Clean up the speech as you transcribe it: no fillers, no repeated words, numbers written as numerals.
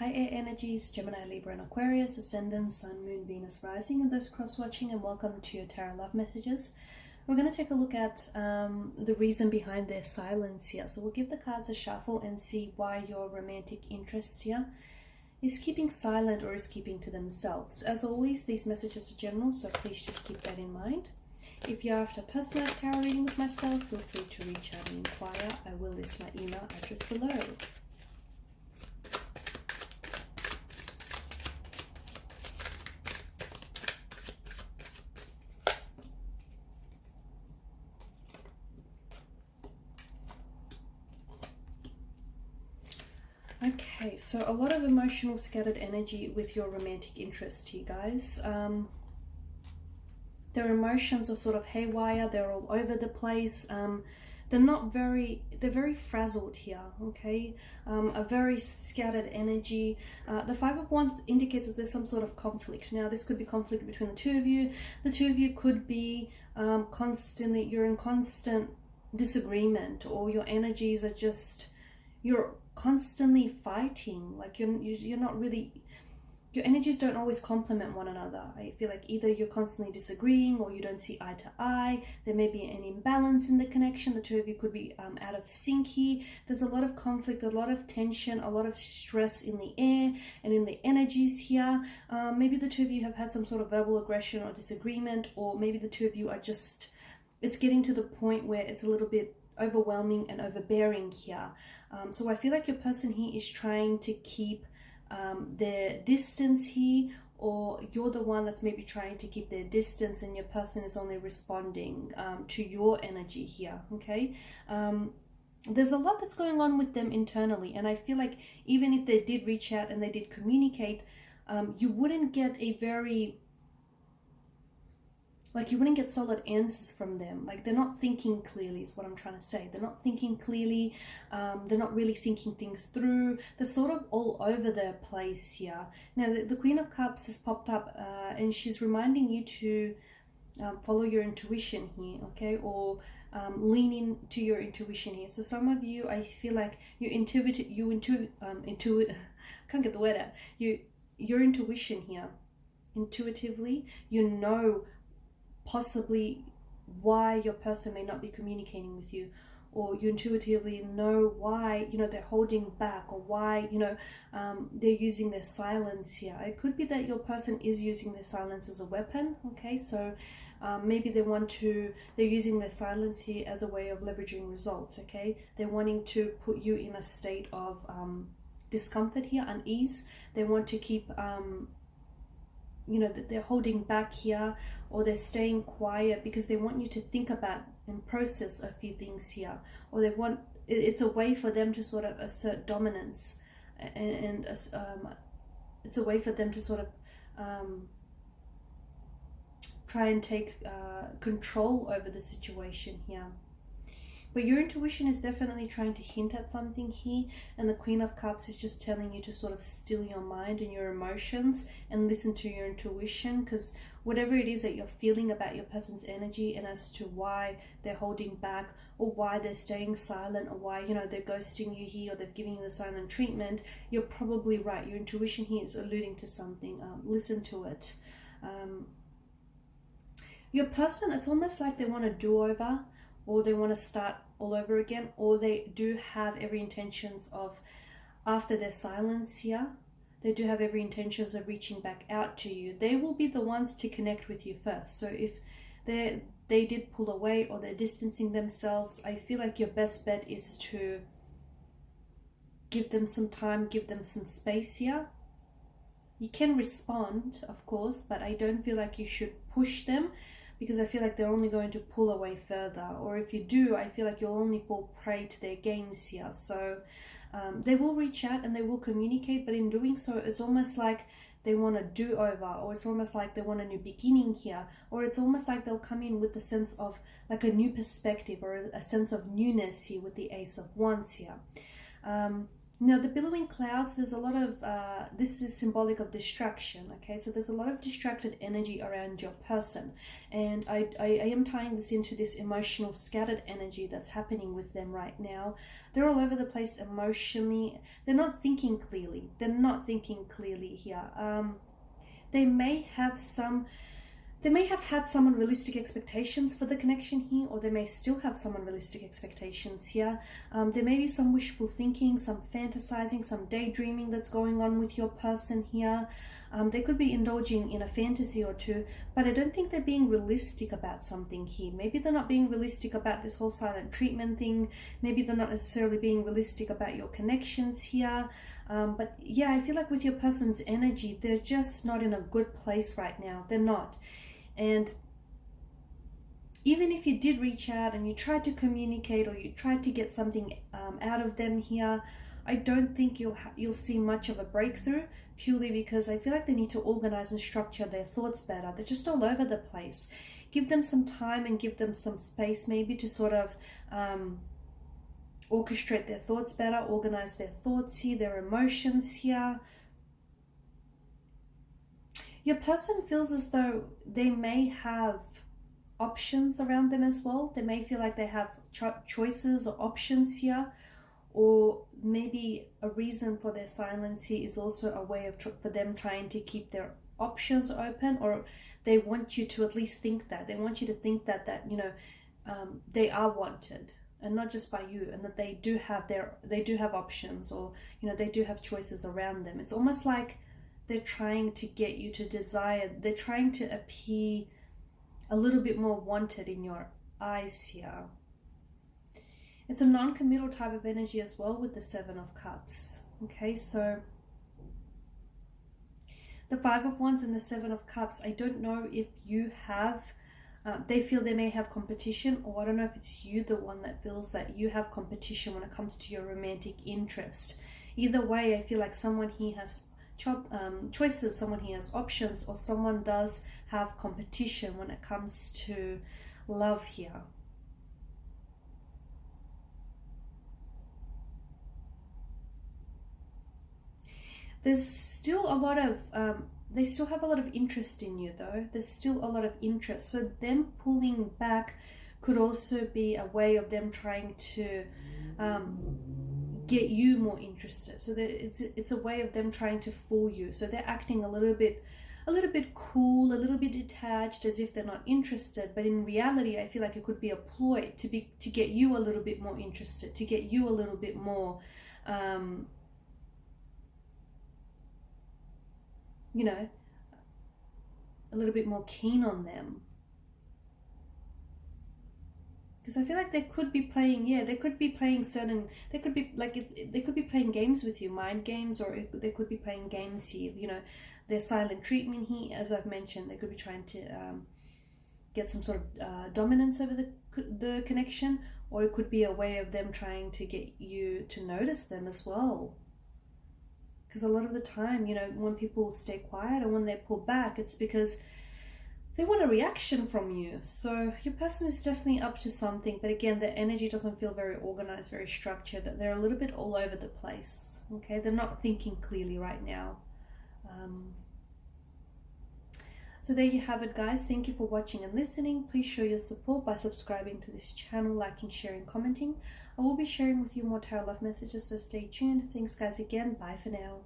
Hi air energies, Gemini, Libra and Aquarius, Ascendant, Sun, Moon, Venus, Rising, and those cross-watching, and welcome to your Tarot Love Messages. We're going to take a look at the reason behind their silence here. So we'll give the cards a shuffle and see why your romantic interest here is keeping silent or is keeping to themselves. As always, these messages are general, so please just keep that in mind. If you're after a personalized tarot reading with myself, feel free to reach out and inquire. I will list my email address below. Okay, so a lot of emotional scattered energy with your romantic interest here, guys. Their emotions are sort of haywire, they're all over the place. They're very frazzled here, okay? A very scattered energy. The Five of Wands indicates that there's some sort of conflict. Now, this could be conflict between the two of you. The two of you could be you're in constant disagreement, or your energies are just, you're constantly fighting. Like you're not really, your energies don't always complement one another. I feel like either you're constantly disagreeing or you don't see eye to eye. There may be an imbalance in the connection. The two of you could be out of sync here. There's a lot of conflict, a lot of tension, a lot of stress in the air and in the energies here. Maybe the two of you have had some sort of verbal aggression or disagreement, or maybe the two of you are just, it's getting to the point where it's a little bit overwhelming and overbearing here. So I feel like your person here is trying to keep their distance here, or you're the one that's maybe trying to keep their distance and your person is only responding to your energy here, okay? There's a lot that's going on with them internally, and I feel like even if they did reach out and they did communicate, you wouldn't get a very, like, you wouldn't get solid answers from them. Like, they're not thinking clearly is what I'm trying to say. They're not thinking clearly. They're not really thinking things through. They're sort of all over the place here. Now, the Queen of Cups has popped up and she's reminding you to follow your intuition here, okay? Or lean into your intuition here. So some of you, I feel like I can't get the word out. Your intuition here, intuitively, you know possibly why your person may not be communicating with you, or you intuitively know why, you know, they're holding back, or why, you know, they're using their silence here. It could be that your person is using their silence as a weapon, okay? So maybe they're using their silence here as a way of leveraging results, okay? They're wanting to put you in a state of discomfort here, unease. They want to keep you know, that they're holding back here, or they're staying quiet because they want you to think about and process a few things here, or they want, it's a way for them to sort of assert dominance, and it's a way for them to sort of try and take control over the situation here. But your intuition is definitely trying to hint at something here, and the Queen of Cups is just telling you to sort of still your mind and your emotions and listen to your intuition, because whatever it is that you're feeling about your person's energy, and as to why they're holding back, or why they're staying silent, or why, you know, they're ghosting you here, or they're giving you the silent treatment, you're probably right. Your intuition here is alluding to something. Listen to it. Your person, it's almost like they want a do-over, or they want to start all over again, or they do have every intentions of, after their silence here, they do have every intentions of reaching back out to you. They will be the ones to connect with you first. So if they did pull away, or they're distancing themselves, I feel like your best bet is to give them some time, give them some space here. You can respond, of course, but I don't feel like you should push them, because I feel like they're only going to pull away further. Or if you do, I feel like you'll only fall prey to their games here. So they will reach out and they will communicate, but in doing so, it's almost like they want a do-over, or it's almost like they want a new beginning here, or it's almost like they'll come in with the sense of like a new perspective, or a sense of newness here with the Ace of Wands here. Now, the billowing clouds, there's a lot of, this is symbolic of distraction, okay? So there's a lot of distracted energy around your person. And I am tying this into this emotional scattered energy that's happening with them right now. They're all over the place emotionally. They're not thinking clearly. They're not thinking clearly here. They may have had some unrealistic expectations for the connection here, or they may still have some unrealistic expectations here. There may be some wishful thinking, some fantasizing, some daydreaming that's going on with your person here. They could be indulging in a fantasy or two, but I don't think they're being realistic about something here. Maybe they're not being realistic about this whole silent treatment thing. Maybe they're not necessarily being realistic about your connections here. But yeah, I feel like with your person's energy, they're just not in a good place right now. They're not. And even if you did reach out and you tried to communicate or you tried to get something out of them here, I don't think you'll see much of a breakthrough, purely because I feel like they need to organize and structure their thoughts better. They're just all over the place. Give them some time and give them some space maybe to sort of orchestrate their thoughts better, organize their thoughts here, their emotions here. Your person feels as though they may have options around them as well. They may feel like they have choices or options here, or maybe a reason for their silence here is also a way of for them trying to keep their options open, or they want you to at least think that. They want you to think that you know, they are wanted, and not just by you, and that they do have options, or you know, they do have choices around them. It's almost like they're trying to get you to desire, they're trying to appear a little bit more wanted in your eyes here. It's a non-committal type of energy as well with the Seven of Cups. Okay, so the Five of Wands and the Seven of Cups, I don't know if you have, they feel they may have competition, or I don't know if it's you, the one that feels that you have competition when it comes to your romantic interest. Either way, I feel like someone here has choices, someone here has options, or someone does have competition when it comes to love here. There's still a lot of they still have a lot of interest in you though. There's still a lot of interest, so them pulling back could also be a way of them trying to get you more interested. So it's a way of them trying to fool you. So they're acting a little bit cool, a little bit detached, as if they're not interested. But in reality, I feel like it could be a ploy to get you a little bit more interested, to get you a little bit more, you know, a little bit more keen on them. Because I feel like they could be playing, they could be playing they could be playing games with you, mind games, or they could be playing games here, you know, their silent treatment here, as I've mentioned. They could be trying to get some sort of dominance over the connection, or it could be a way of them trying to get you to notice them as well. Because a lot of the time, you know, when people stay quiet and when they pull back, it's because they want a reaction from you. So your person is definitely up to something, but again, their energy doesn't feel very organized, very structured. They're a little bit all over the place. Okay, they're not thinking clearly right now. So there you have it, guys. Thank you for watching and listening. Please show your support by subscribing to this channel, liking, sharing, commenting. I will be sharing with you more tarot love messages, so stay tuned. Thanks, guys, again. Bye for now.